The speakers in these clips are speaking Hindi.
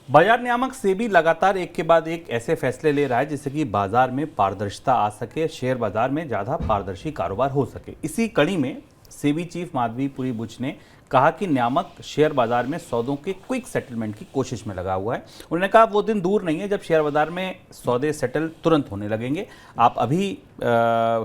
बाजार नियामक सेबी लगातार एक के बाद एक ऐसे फैसले ले रहा है जिससे कि बाजार में पारदर्शिता आ सके, शेयर बाजार में ज्यादा पारदर्शी कारोबार हो सके। इसी कड़ी में सेबी चीफ माधवीपुरी बुच ने कहा कि नियामक शेयर बाजार में सौदों के क्विक सेटलमेंट की कोशिश में लगा हुआ है। उन्होंने कहा वो दिन दूर नहीं है जब शेयर बाजार में सौदे सेटल तुरंत होने लगेंगे। आप अभी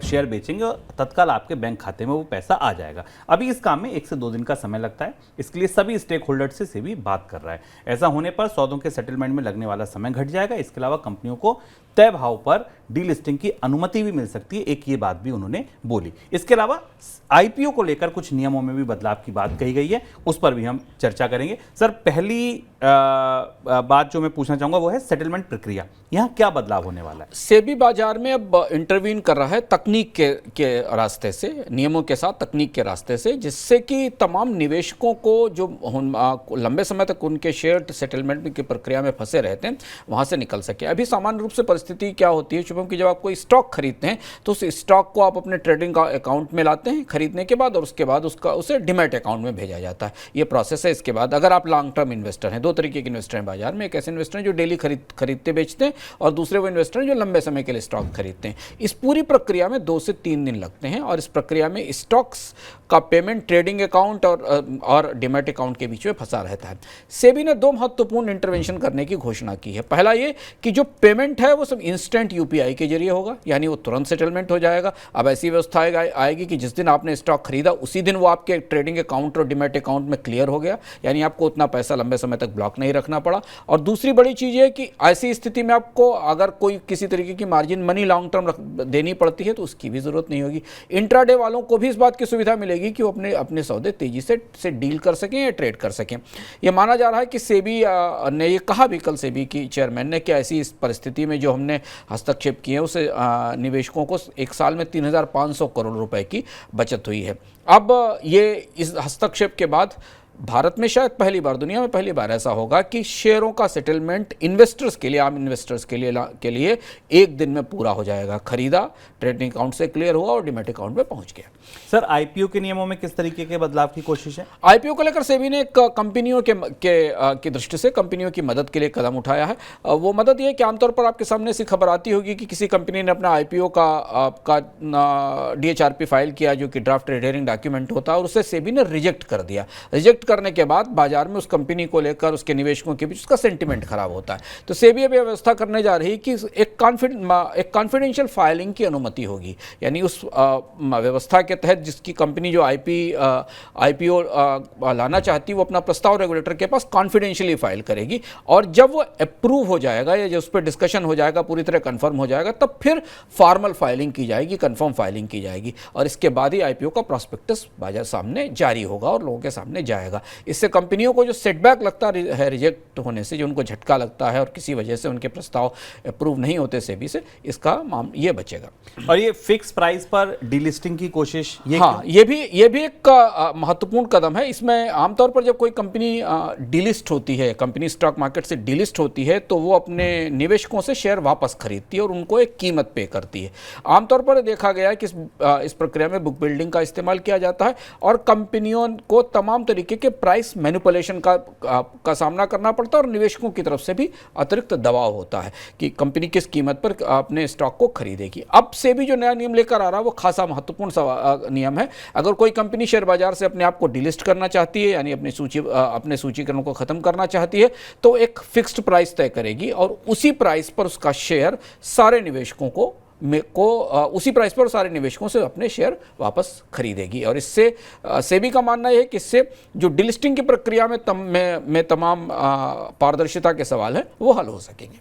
शेयर बेचेंगे और तत्काल आपके बैंक खाते में वो पैसा आ जाएगा। अभी इस काम में 1 से 2 दिन का समय लगता है। इसके लिए सभी स्टेक होल्डर से सेबी बात कर रहा है। ऐसा होने पर सौदों के सेटलमेंट में लगने वाला समय घट जाएगा। इसके अलावा कंपनियों को तय भाव पर डीलिस्टिंग की अनुमति भी मिल सकती है, एक ये बात भी उन्होंने बोली। इसके अलावा आईपीओ को लेकर कुछ नियमों में भी बदलाव की बात कही गई है, उस पर भी हम चर्चा करेंगे। सर, पहली बात जो मैं पूछना चाहूंगा वो है सेटलमेंट प्रक्रिया, यहाँ क्या बदलाव होने वाला है? सेबी बाजार में अब इंटरवीन कर रहा है तकनीक के रास्ते से, नियमों के साथ तकनीक के रास्ते से, जिससे कि तमाम निवेशकों को जो लंबे समय तक उनके शेयर सेटलमेंट की प्रक्रिया में फंसे रहते हैं वहां से निकल सके। अभी सामान्य रूप से परिस्थिति क्या होती है शुभम, कि जब आप कोई स्टॉक खरीदते हैं तो उस स्टॉक को आप अपने ट्रेडिंग अकाउंट में लाते हैं खरीदने के बाद, और उसके बाद उसे डिमैट अकाउंट में भेजा जाता है। ये प्रोसेस है। इसके बाद अगर आप लॉन्ग टर्म इन्वेस्टर हैं, 2 तरीके के इन्वेस्टर हैं बाजार में। एक ऐसे इन्वेस्टर हैं जो डेली खरीदते बेचते हैं, और दूसरे वो इन्वेस्टर हैं जो लंबे समय के लिए स्टॉक खरीदते हैं। इस पूरी प्रक्रिया में 2 से 3 दिन लगते हैं, और इस प्रक्रिया में स्टॉक्स का पेमेंट ट्रेडिंग अकाउंट और डिमैट अकाउंट के बीच में फंसा रहता है। सेबी ने 2 महत्वपूर्ण इंटरवेंशन करने की घोषणा की है। पहला ये कि जो पेमेंट है वो सब इंस्टेंट यूपीआई के जरिए होगा, यानी वो तुरंत सेटलमेंट हो जाएगा। अब ऐसी व्यवस्था आएगी कि जिस दिन आपने स्टॉक खरीदा उसी दिन वो आपके ट्रेडिंग अकाउंट और डिमैट अकाउंट में क्लियर हो गया, यानी आपको उतना पैसा लंबे समय तक ब्लॉक नहीं रखना पड़ा। और दूसरी बड़ी चीज़ ये कि ऐसी स्थिति में आपको अगर कोई किसी तरीके की मार्जिन मनी लॉन्ग टर्म देनी पड़ती है तो उसकी भी जरूरत नहीं होगी। इंट्राडे वालों को भी इस बात की सुविधा मिलेगी कि वो अपने सौदे तेजी से डील कर सकें या ट्रेड कर सकें। यह माना जा रहा है कि सेबी ने ये कहा भी कल, सेबी की चेयरमैन ने, कि ऐसी इस परिस्थिति में जो हमने हस्तक्षेप किए उसे निवेशकों को 1 साल में 3,500 करोड़ रुपए की बचत हुई है। अब ये इस हस्तक्षेप के बाद भारत में शायद पहली बार, दुनिया में पहली बार ऐसा होगा कि शेयरों का सेटलमेंट इन्वेस्टर्स के लिए, आम इन्वेस्टर्स के लिए 1 दिन में पूरा हो जाएगा। खरीदा, ट्रेडिंग अकाउंट से क्लियर हुआ और डिमैट अकाउंट में पहुंच गया। सर, आईपीओ के नियमों में किस तरीके के बदलाव की कोशिश है? आईपीओ को लेकर सेबी ने कंपनियों की दृष्टि से कंपनियों की मदद के लिए कदम उठाया है। वो मदद ये कि आमतौर पर आपके सामने ऐसी खबर आती होगी कि किसी कंपनी ने अपना आईपीओ का डीएचआरपी फाइल किया, जो कि ड्राफ्ट हेयरिंग डॉक्यूमेंट होता है, और उसे सेबी ने रिजेक्ट कर दिया। रिजेक्ट करने के बाद बाजार में उस कंपनी को लेकर उसके निवेशकों के बीच उसका सेंटिमेंट खराब होता है। तो सेबी अभी व्यवस्था करने जा रही है कि एक कॉन्फिडेंशियल फाइलिंग की अनुमति होगी, यानी उस व्यवस्था के तहत जिसकी कंपनी जो आईपीओ लाना चाहती है वो अपना प्रस्ताव रेगुलेटर के पास कॉन्फिडेंशियली फाइल करेगी, और जब वो अप्रूव हो जाएगा या जब उस पर डिस्कशन हो जाएगा, पूरी तरह कंफर्म हो जाएगा, तब फिर फॉर्मल फाइलिंग की जाएगी, कंफर्म फाइलिंग की जाएगी, और इसके बाद ही आईपीओ का प्रॉस्पेक्टस बाजार सामने जारी होगा और लोगों के सामने जाएगा। इससे कंपनियों को जो सेटबैक लगता है रिजेक्ट होने से, जो उनको झटका लगता है और किसी वजह से उनके प्रस्ताव अप्रूव नहीं होते सेबी से, इसका ये बचेगा। और ये फिक्स प्राइस पर डीलिस्टिंग की कोशिश, ये भी एक महत्वपूर्ण कदम है। इसमें आमतौर पर जब कोई कंपनी डीलिस्ट होती है, कंपनी स्टॉक मार्केट से डीलिस्ट होती है, तो वो अपने निवेशकों से शेयर वापस खरीदती है और उनको एक कीमत पे करती है। आमतौर पर देखा गया है कि इस प्रक्रिया में बुक बिल्डिंग का इस्तेमाल किया जाता है, और कंपनियों को तमाम तरीके के प्राइस मैनिपुलेशन का सामना करना पड़ता है, और निवेशकों की तरफ से भी अतिरिक्त दबाव होता है कि कंपनी किस कीमत पर अपने स्टॉक को खरीदेगी। अब सेबी जो नया नियम लेकर आ रहा है वो खासा महत्वपूर्ण नियम है। अगर कोई कंपनी शेयर बाजार से अपने आप को डिलिस्ट करना चाहती है, यानी अपने सूचीकरण को खत्म करना चाहती है, तो एक फिक्स्ड प्राइस तय करेगी, और उसी प्राइस पर उसका शेयर सारे निवेशकों उसी प्राइस पर सारे निवेशकों से अपने शेयर वापस खरीदेगी। और इससे सेबी का मानना यह है कि इससे जो डिलिस्टिंग की प्रक्रिया में तमाम पारदर्शिता के सवाल हैं वो हल हो सकेंगे।